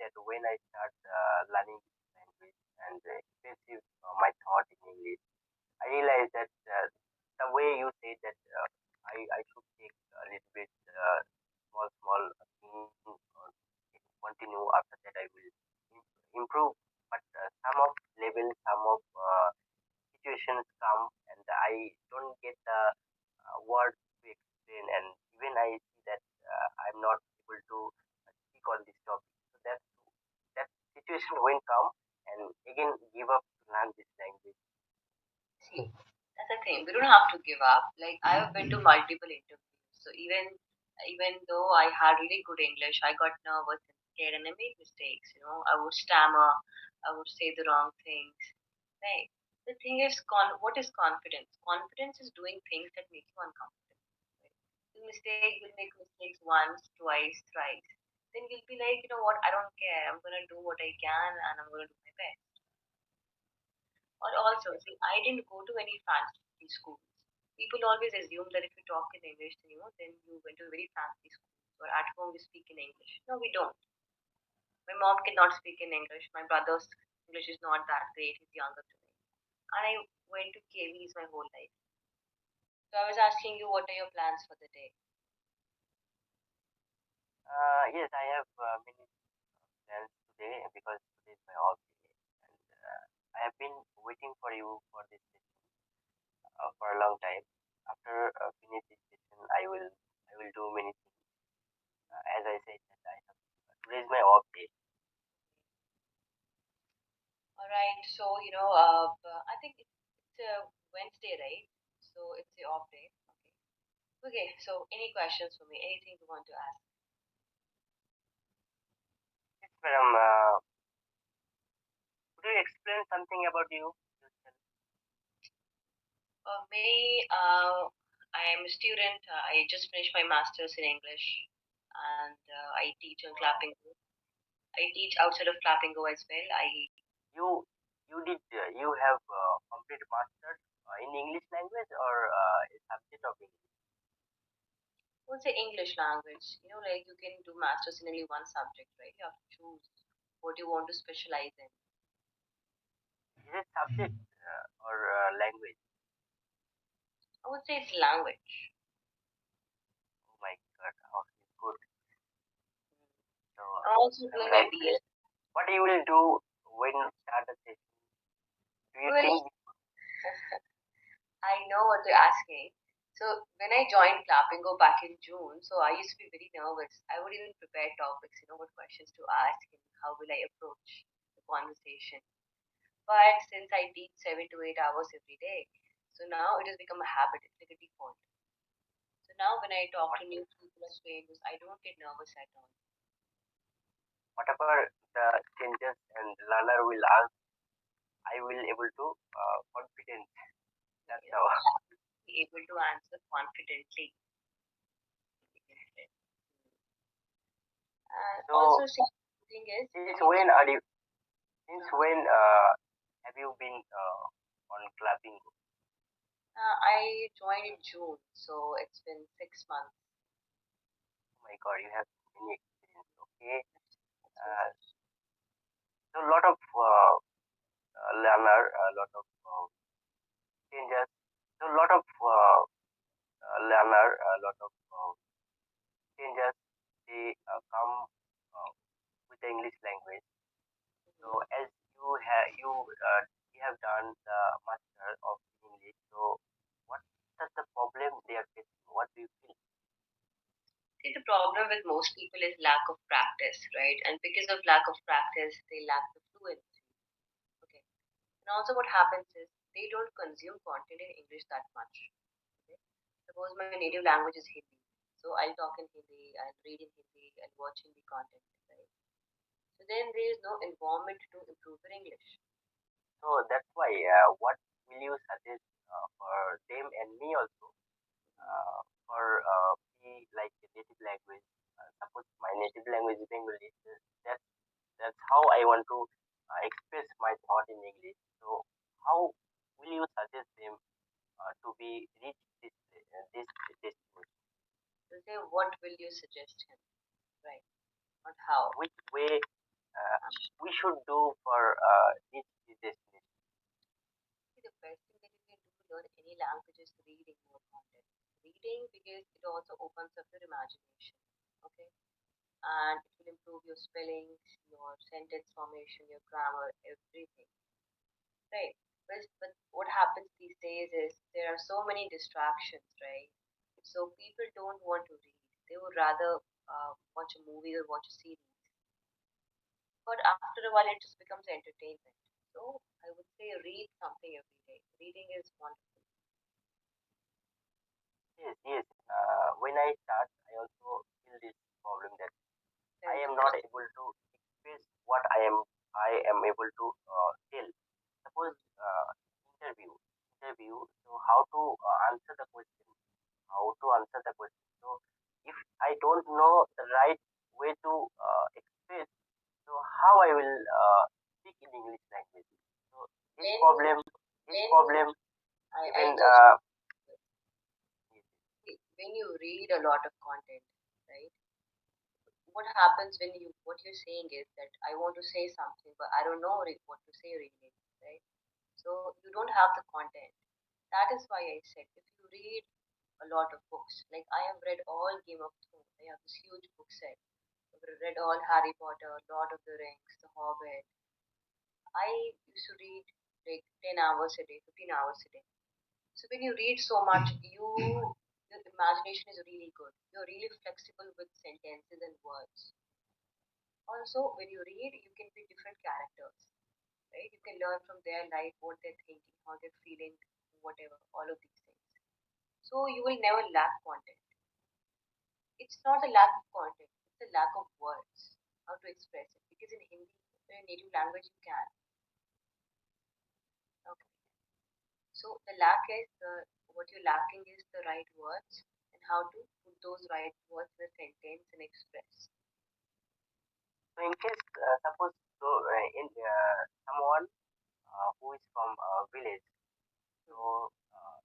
that when I start learning this language and expressive my thought in English, I realized that the way you say that I should take a little bit small thing or continue. After that, I will improve. But some of level, some of situations come, and I don't get the words to explain, and even I see that I'm not able to speak on this topic. So that situation will come, and again give up to learn this language. See, that's the thing. We don't have to give up. Like I have been to multiple interviews, so even though I had really good English, I got nervous and scared, and I made mistakes. I would stammer, I would say the wrong things. Right. The thing is, what is confidence? Confidence is doing things that make you uncomfortable. Right? You'll make mistakes once, twice, thrice. Then you'll be like, you know what? I don't care. I'm gonna do what I can, and I'm gonna do my best. Or also, see, I didn't go to any fancy schools. People always assume that if you talk in English, then you went to a very fancy school. Or at home we speak in English. No, we don't. My mom cannot speak in English. My brother's English is not that great. He's younger to me. And I went to KVs my whole life. So I was asking you, what are your plans for the day? Yes, I have many plans today because today is my off day, and I have been waiting for you for this session for a long time. After finish this session, I will do many things. As I said, that I have today is my off day. All right. So I think it's a Wednesday, right? So it's the off day. Okay. Okay. So any questions for me? Anything you want to ask? Yes, madam. Could you explain something about you? Me, I am a student. I just finished my master's in English, and I teach on Wow. clappingo. I teach outside of clappingo as well. I You you have complete master in English language or a subject of English? would say English language. Like you can do masters in only one subject, right? You have to choose what you want to specialize in. Is it subject or language? I would say it's language. Oh my God, how it's good. So I'm also I'm doing my like, BS. what you will do when start the session? Do you Well, think? I know what you're asking. So when I joined Clappingo back in June, so I used to be very nervous. I would even prepare topics, what questions to ask and how will I approach the conversation. But since I teach 7 to 8 hours every day, so now it has become a habit. It's like a default. So now when I talk What, to new people or strangers, I don't get nervous at all. whatever the changes and learner will ask, I will able to confident. That's how. Be able to answer confidently. And So also, second thing is since when you when are you? Since when have you been on clapping? Oh I joined in June, so it's been 6 months. my God, you have many experience. Okay. It's been Uh, six. so a lot of learner, a lot of changes. So a lot of learner, a lot of changes. They come uh, with the English language. So as you have done the master of English. So what is the problem they are facing? What do you feel? See, the problem with most people is lack of practice, right? And because of lack of practice, they lack the fluency. Okay. And also, what happens is they don't consume content in English that much. Okay. Suppose my native language is Hindi, so I'll talk in Hindi, I'll read in Hindi, I'll watch Hindi content, right? So then there is no environment to improve their English. So that's why what will you suggest for them and me also for me like the native language? Suppose my native language is Bengali. That's that's how I want to express my thought in English. So how will you suggest them to be reach this destination? So say, what will you suggest him, right? Not how. Which way? should do for each destination? See, the best thing that you can do to learn any language is reading more content. Reading because it also opens up your imagination. Okay, and it will improve your spellings, your sentence formation, your grammar, everything. Right. But what happens these days is there are so many distractions, right? So people don't want to read. They would rather watch a movie or watch a series. But after a while, it just becomes entertainment. So I would say read something every day. Reading is wonderful. Yes, yes. When I start, I also feel this problem that I Correct. am not able to express what I am able to tell. Suppose interview, interview. So how to answer the question? How to answer the question? So if I don't know the right way to express, so how I will speak in English language? So this When problem, this problem, I even just when you read a lot of content, right? What happens when what you're saying is that I want to say something, but I don't know what to say really, right? So you don't have the content. That is why I said if you read a lot of books, like I have read all Game of Thrones, I have this huge book set. I've read all Harry Potter, Lord of the Rings, The Hobbit. I used to read like 10 hours a day, 15 hours a day. So when you read so much, your imagination is really good. You're really flexible with sentences and words. Also, when you read, you can be different characters, right? You can learn from their life, what they're thinking, how they're feeling, whatever, all of these things. So you will never lack content. It's not a lack of content, it's a lack of words, how to express it. Because in Hindi, in a native language, you can. Okay. So the lack is what you're lacking is the right words and how to put those right words in a sentence and express. so in case suppose so in someone who is from a village. Hmm. So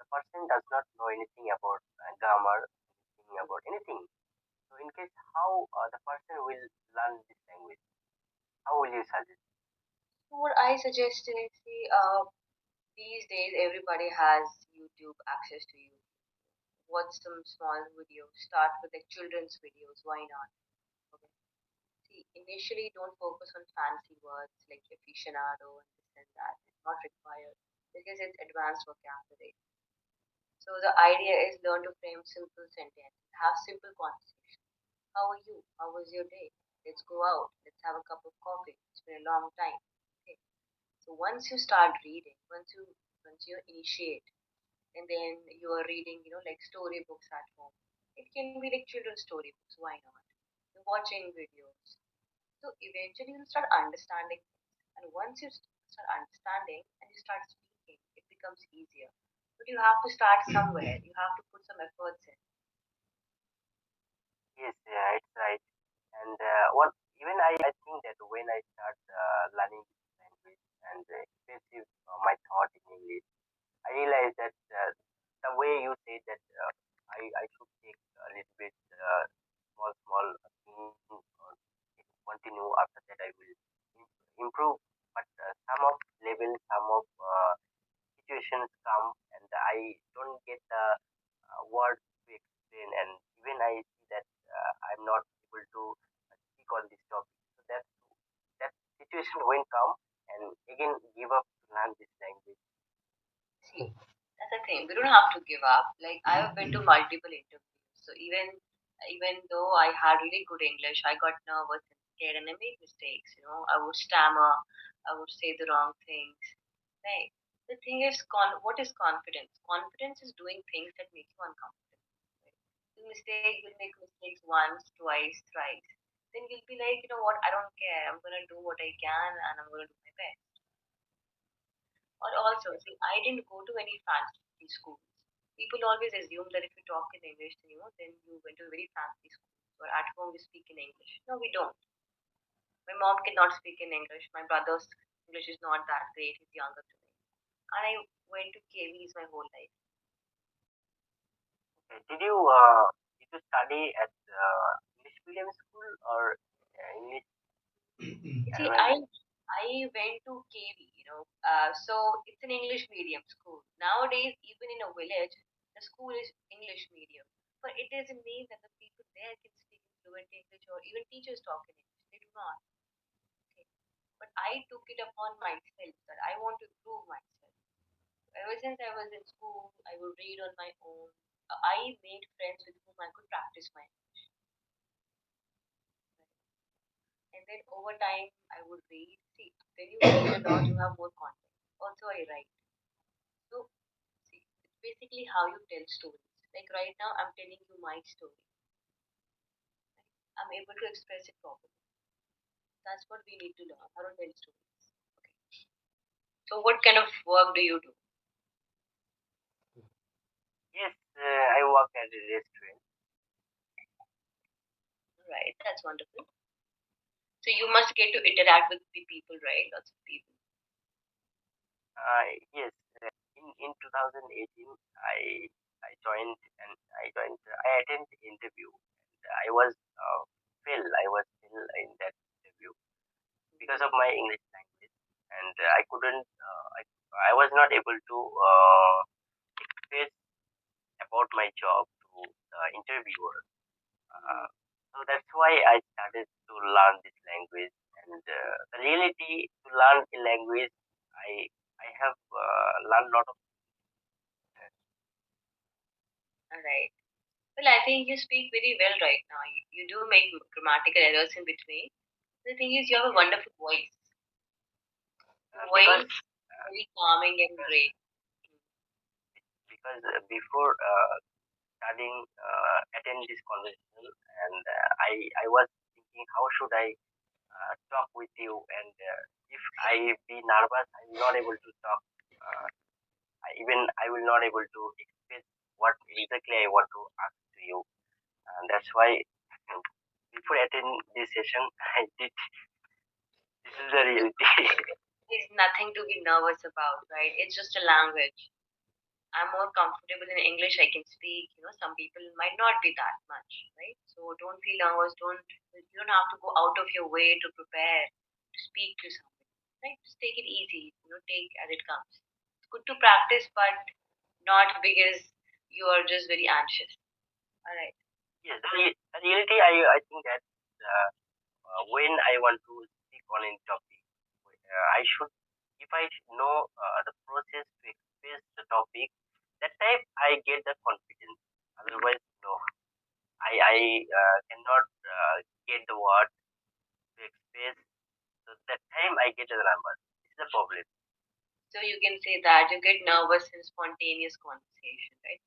the person does not know anything about grammar, anything Hmm. about anything. So in case how the person will learn this language, how will you suggest? So what I suggest is, see, these days everybody has YouTube access to you. Watch some small videos. Start with like children's videos. Why not? Okay. See, initially don't focus on fancy words like aficionado and this and that. It's not required because it's advanced vocabulary. So the idea is learn to frame simple sentences. Have simple conversations. How are you? How was your day? Let's go out. Let's have a cup of coffee. It's been a long time. Okay. So once you start reading, once you initiate, and then you are reading, like storybooks at home. It can be like children's storybooks. Why not? You're watching videos. So eventually you'll start understanding things. And once you start understanding and you start speaking, it becomes easier. But you have to start somewhere. You have to put some efforts in. Yes, yeah, it's right. And what even I think that when I start learning this language and expressive my thought in English, I realized that the way you say that I should take a little bit small things or continue after that I will improve. But some of level, some of situations come and I don't get the words to explain, and even I see that I'm not able to speak on this topic. So that situation will come and again give up to learn this language. See, that's the thing. We don't have to give up. Like I have been to multiple interviews. So even though I had really good English, I got nervous and scared and I made mistakes. I would stammer, I would say the wrong things. Right. The thing is what is confidence? Confidence is doing things that make you uncomfortable. Right? You'll make mistakes once, twice, thrice. Then you'll be like, you know what, I don't care. I'm gonna do what I can and I'm gonna do my best. Or also, see, I didn't go to any fancy schools. People always assume that if you talk in English, then you went to a very fancy school. Or at home we speak in English. No, we don't. My mom cannot speak in English. My brother's English is not that great. He's younger to me. And I went to KVs my whole life. Okay. Did you study at English medium school or English See, I mean, I I went to KV, so it's an English medium school. Nowadays, even in a village, the school is English medium. But it doesn't mean that the people there can speak fluent English or even teachers talk in English. They do not. Okay. But I took it upon myself that I want to improve myself. Ever since I was in school, I would read on my own. I made friends with whom I could practice my English. And then over time, I would read. See, when you read a lot, you have more content. Also, I write. So, see, it's basically how you tell stories. Like right now, I'm telling you my story. I'm able to express it properly. That's what we need to learn, how to tell stories. Okay. So, what kind of work do you do? Yes, I work at a restaurant. Right, that's wonderful. So, you must get to interact with the people, right? Lots of people. Yes, in 2018, I joined and I attended the interview. And I was I was still in that interview because of my English language, and I couldn't. I was not able to express about my job to the interviewer. Mm-hmm. Uh, so that's why I started to learn this language. And the reality to learn a language, I have learned a lot of. All right. Well, I think you speak very well right now. You do make grammatical errors in between. The thing is, you have a Yes, wonderful voice. Your because voice is very calming and because great. before starting attend this conversation, and I was thinking how should I talk with you, and if I be nervous, I'm not able to talk. Uh, Even I will not able to express what exactly I want to ask to you, and that's why before attending this session, I did. This is the reality. There's nothing to be nervous about, right? It's just a language. I'm more comfortable in English. I can speak. Some people might not be that much, right? So don't feel nervous. You don't have to go out of your way to prepare to speak to somebody, right? Just take it easy. Take as it comes. It's good to practice, but not because you are just very anxious. All right. Yes, the reality. I think that when I want to speak on a topic, I should, if I know the process to express the topic, that time I get the confidence. Otherwise, no, I cannot get the word to express. So that time I get the number. This is the problem. So you can say that you get nervous in spontaneous conversation, right?